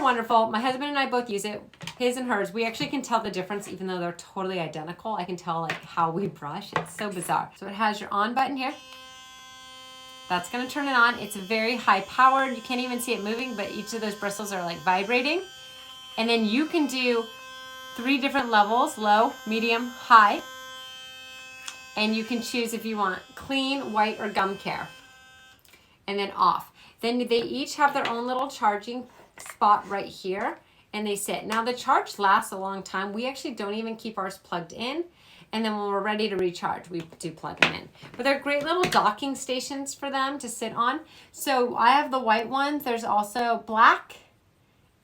are wonderful. My husband and I both use it, his and hers. We actually can tell the difference even though they're totally identical. I can tell like how we brush. It's so bizarre. So it has your on button here. That's gonna turn it on. It's very high powered. You can't even see it moving, but each of those bristles are like vibrating. And then you can do 3 different levels, low, medium, high. And you can choose if you want clean, white, or gum care. And then off. Then they each have their own little charging spot right here, and they sit. Now the charge lasts a long time. We actually don't even keep ours plugged in. And then when we're ready to recharge, we do plug them in. But they're great little docking stations for them to sit on. So I have the white ones. There's also black,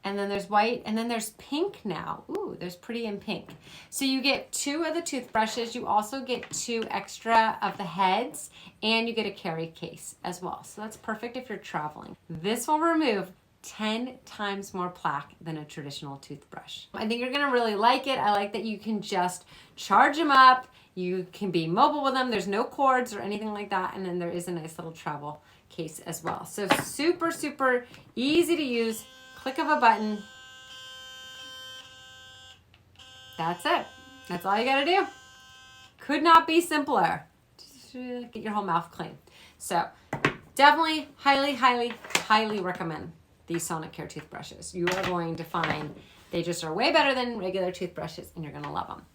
and then there's white, and then there's pink now. Ooh, there's pretty in pink. So you get 2 of the toothbrushes. You also get 2 extra of the heads, and you get a carry case as well. So that's perfect if you're traveling. This will remove 10 times more plaque than a traditional toothbrush. I think you're gonna really like it. I like that you can just charge them up. You can be mobile with them. There's no cords or anything like that. And then there is a nice little travel case as well. So super, super easy to use. Click of a button. That's it. That's all you gotta do. Could not be simpler. Just get your whole mouth clean. So definitely highly, highly, highly recommend these Sonicare toothbrushes. You are going to find they just are way better than regular toothbrushes, and you're gonna love them.